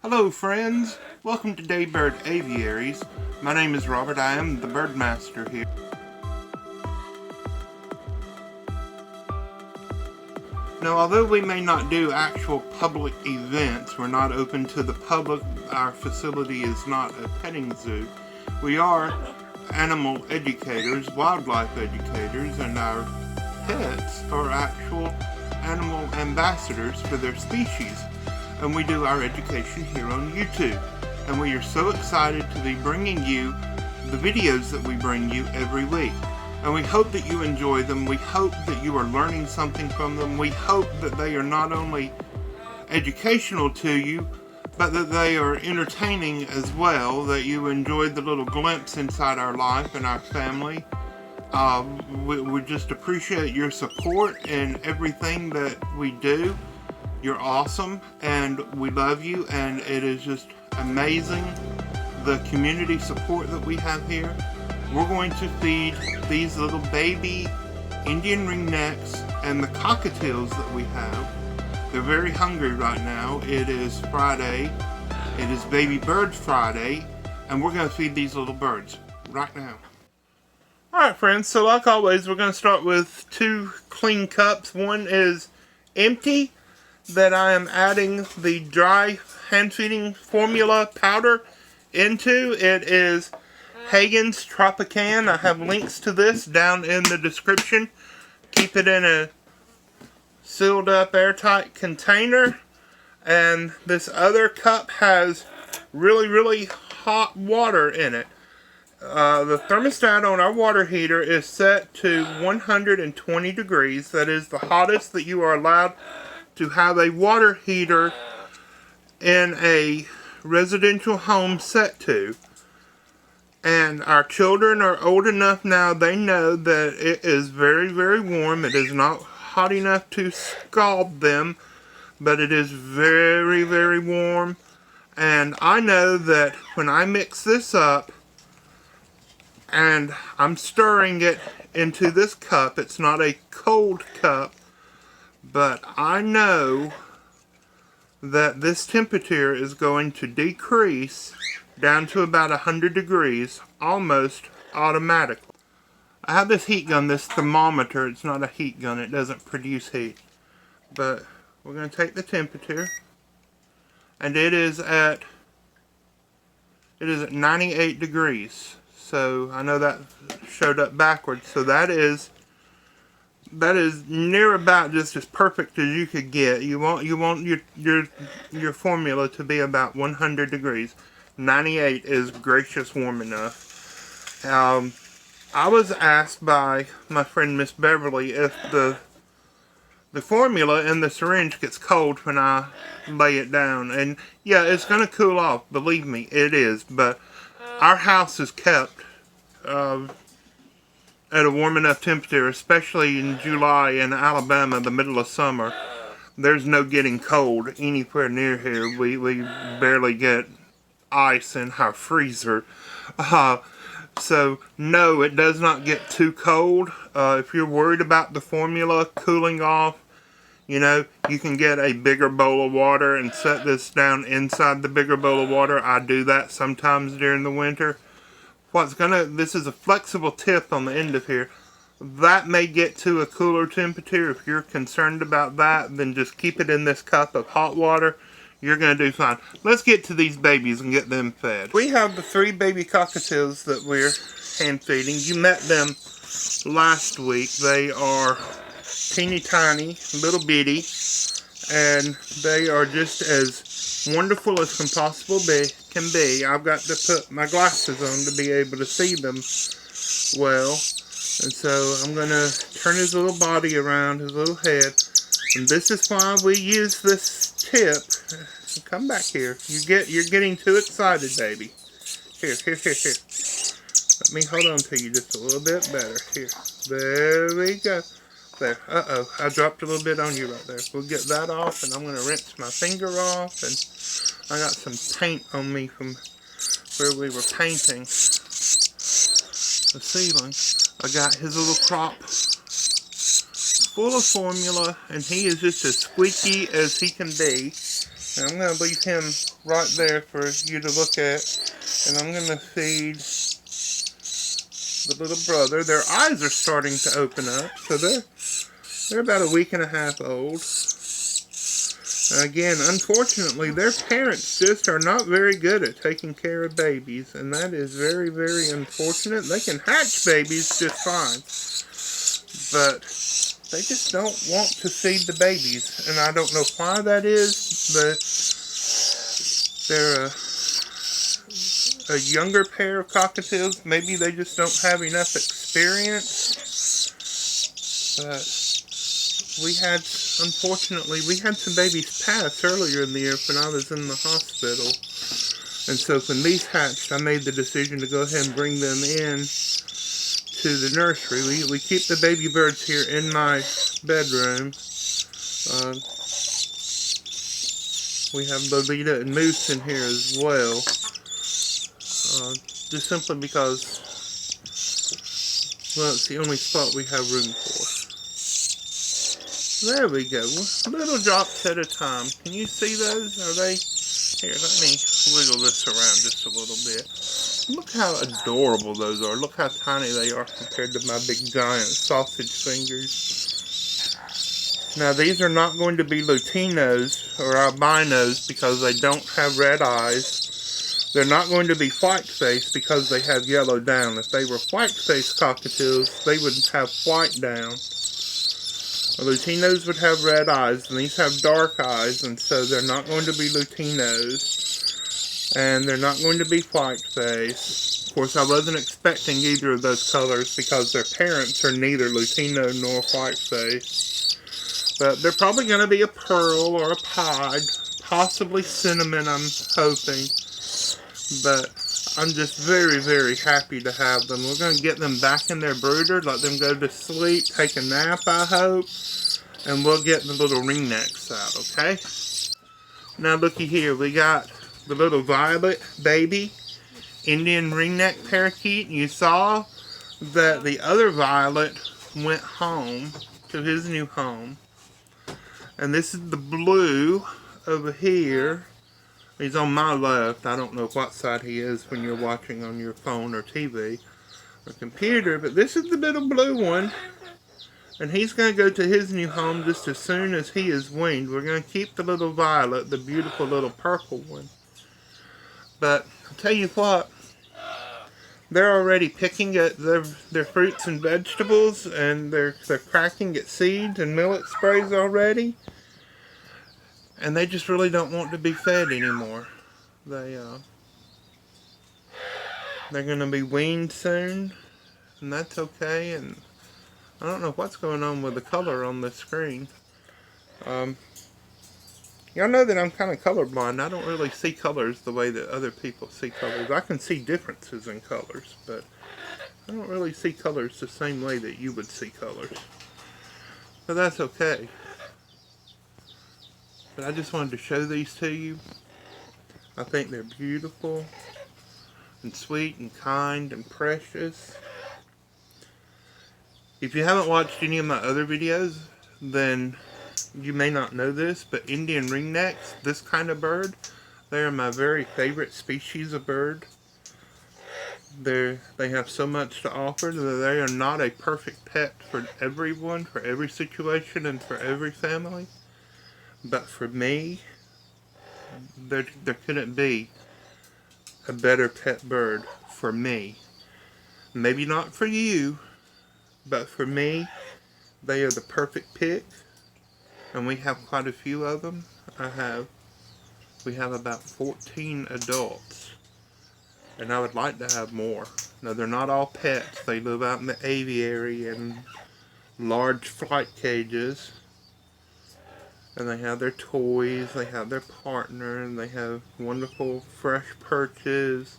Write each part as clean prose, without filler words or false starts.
Hello friends, welcome to Daybird Aviaries. My name is Robert, I am the Birdmaster here. Now although we may not do actual public events, we're not open to the public, our facility is not a petting zoo, we are animal educators, wildlife educators, and our pets are actual animal ambassadors for their species. And we do our education here on YouTube. And we are so excited to be bringing you the videos that we bring you every week. And we hope that you enjoy them. We hope that you are learning something from them. We hope that they are not only educational to you, but that they are entertaining as well, that you enjoy the little glimpse inside our life and our family. We just appreciate your support in everything that we do. You're awesome, and we love you, and it is just amazing the community support that we have here. We're going to feed these little baby Indian ringnecks and the cockatiels that we have. They're very hungry right now. It is Friday. It is Baby Bird Friday, and we're going to feed these little birds right now. Alright friends, so like always, we're going to start with 2 clean cups. One is empty, that I am adding the dry hand feeding formula powder into. It is Hagen's Tropicana. I have links to this down in the description. Keep it in a sealed up airtight container. And this other cup has really hot water in it. The thermostat on our water heater is set to 120 degrees. That is the hottest that you are allowed to have a water heater in a residential home set to. And our children are old enough now, they know that it is very warm. It is not hot enough to scald them, but it is very warm. And I know that when I mix this up and I'm stirring it into this cup, it's not a cold cup, but I know that this temperature is going to decrease down to about 100 degrees almost automatically. I have this heat gun, this thermometer. It's not a heat gun, it doesn't produce heat. But we're going to take the temperature, and it is at 98 degrees. So I know that showed up backwards. So that is near about just as perfect as you could get. You want your formula to be about 100 degrees. 98 is gracious warm enough. I was asked by my friend Miss Beverly if the formula in the syringe gets cold when I lay it down, and yeah, it's gonna cool off. Believe me, it is. But our house is kept at a warm enough temperature, especially in July in Alabama, the middle of summer. There's no getting cold anywhere near here. We barely get ice in our freezer. So no, it does not get too cold. If you're worried about the formula cooling off, you know, you can get a bigger bowl of water and set this down inside the bigger bowl of water. I do that sometimes during the winter. This is a flexible tip on the end of here. That may get to a cooler temperature. If you're concerned about that, then just keep it in this cup of hot water. You're going to do fine. Let's get to these babies and get them fed. We have the 3 baby cockatiels that we're hand feeding. You met them last week. They are teeny tiny, little bitty, and they are just as wonderful as can be. I've got to put my glasses on to be able to see them well. And so I'm going to turn his little body around, his little head. And this is why we use this tip. Come back here. You're getting too excited, baby. Here. Let me hold on to you just a little bit better. Here. There we go. There. Uh-oh. I dropped a little bit on you right there. We'll get that off, and I'm going to rinse my finger off. And I got some paint on me from where we were painting the ceiling. I got his little crop full of formula, and he is just as squeaky as he can be. And I'm going to leave him right there for you to look at. And I'm going to feed the little brother. Their eyes are starting to open up. So they're about a week and a half old. Again, unfortunately, their parents just are not very good at taking care of babies, and that is very, very unfortunate. They can hatch babies just fine, but they just don't want to feed the babies, and I don't know why that is, but they're a younger pair of cockatiels. Maybe they just don't have enough experience, but unfortunately, we had some babies pass earlier in the year when I was in the hospital. And so when these hatched, I made the decision to go ahead and bring them in to the nursery. We keep the baby birds here in my bedroom. We have Lolita and Moose in here as well. Just simply because, well, it's the only spot we have room for. There we go. Little drops at a time. Can you see those? Are they? Here, let me wiggle this around just a little bit. Look how adorable those are. Look how tiny they are compared to my big giant sausage fingers. Now, these are not going to be Lutinos or albinos because they don't have red eyes. They're not going to be white-faced because they have yellow down. If they were white-faced cockatiels, they would have white down. The Lutinos would have red eyes, and these have dark eyes, and so they're not going to be Lutinos, and they're not going to be white-faced. Of course, I wasn't expecting either of those colors because their parents are neither Lutino nor white-faced. But they're probably going to be a pearl or a pied, possibly cinnamon, I'm hoping. But I'm just very, very happy to have them. We're going to get them back in their brooder, let them go to sleep, take a nap, I hope. And we'll get the little ringnecks out, okay? Now looky here, we got the little violet baby Indian ringneck parakeet. You saw that the other violet went home to his new home. And this is the blue over here. He's on my left. I don't know what side he is when you're watching on your phone or TV or computer, but this is the little blue one. And he's going to go to his new home just as soon as he is weaned. We're going to keep the little violet, the beautiful little purple one. But I'll tell you what, they're already picking at their fruits and vegetables, and they're cracking at seeds and millet sprays already. And they just really don't want to be fed anymore. They're going to be weaned soon, and that's okay. And I don't know what's going on with the color on the screen. Y'all know that I'm kind of colorblind. I don't really see colors the way that other people see colors. I can see differences in colors, but I don't really see colors the same way that you would see colors. But that's okay. But I just wanted to show these to you. I think they're beautiful and sweet and kind and precious. If you haven't watched any of my other videos, then you may not know this, but Indian ringnecks, this kind of bird, they are my very favorite species of bird. They have so much to offer that they are not a perfect pet for everyone, for every situation, and for every family. But for me, there couldn't be a better pet bird for me. Maybe not for you, but for me, they are the perfect pick. And we have quite a few of them. We have about 14 adults. And I would like to have more. Now, they're not all pets. They live out in the aviary and large flight cages. And they have their toys, they have their partner, and they have wonderful fresh perches,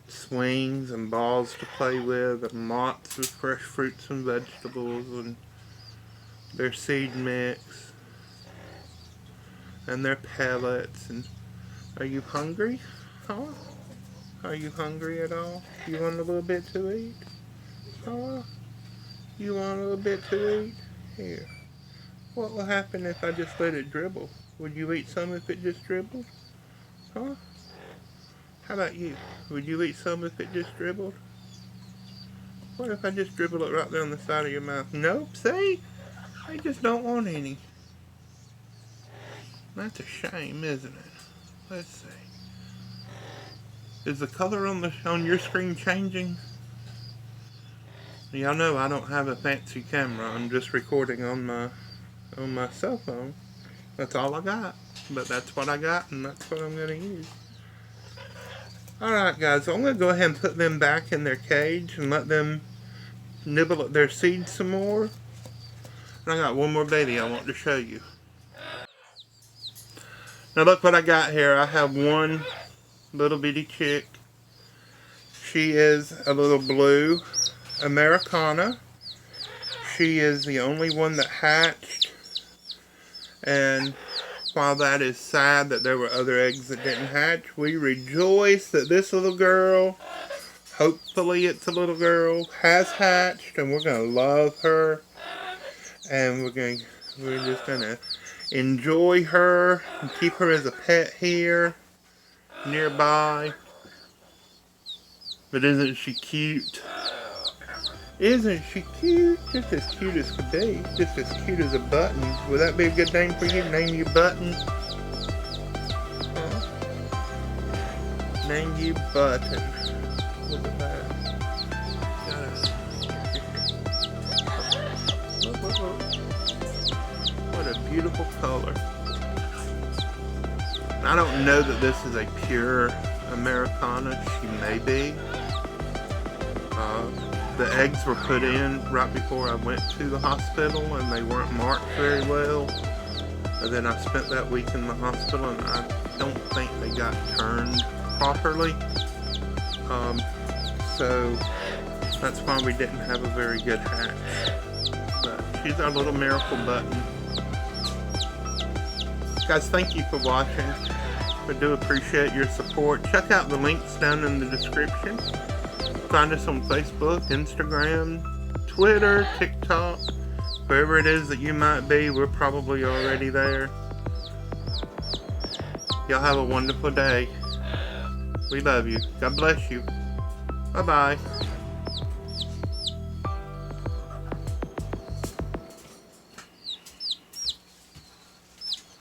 swings and balls to play with, and lots of fresh fruits and vegetables, and their seed mix, and their pellets. And are you hungry? Huh? Are you hungry at all? You want a little bit to eat? Huh? You want a little bit to eat? Here. What will happen if I just let it dribble? Would you eat some if it just dribbled? Huh? How about you? Would you eat some if it just dribbled? What if I just dribble it right down the side of your mouth? Nope, see? I just don't want any. That's a shame, isn't it? Let's see. Is the color on your screen changing? Y'all know I don't have a fancy camera. I'm just recording on my cell phone. That's all I got. But that's what I got, and that's what I'm gonna use. Alright guys, I'm going to go ahead and put them back in their cage and let them nibble at their seeds some more. And I got one more baby I want to show you. Now look what I got here. I have one little bitty chick. She is a little blue Americana. She is the only one that hatched. And while that is sad that there were other eggs that didn't hatch, we rejoice that this little girl, hopefully it's a little girl, has hatched, and we're going to love her. And we're just going to enjoy her and keep her as a pet here, nearby. But isn't she cute? Isn't she cute? Just as cute as could be. Just as cute as a button. Would that be a good name for you? Name you Button? Huh? Name you Button. Look at that. Look. What a beautiful color. I don't know that this is a pure Americana. She may be. The eggs were put in right before I went to the hospital, and they weren't marked very well. And then I spent that week in the hospital, and I don't think they got turned properly. So that's why we didn't have a very good hatch. But she's our little miracle Button. Guys, thank you for watching. I do appreciate your support. Check out the links down in the description. Find us on Facebook, Instagram, Twitter, TikTok. Wherever it is that you might be, we're probably already there. Y'all have a wonderful day. We love you. God bless you. Bye-bye.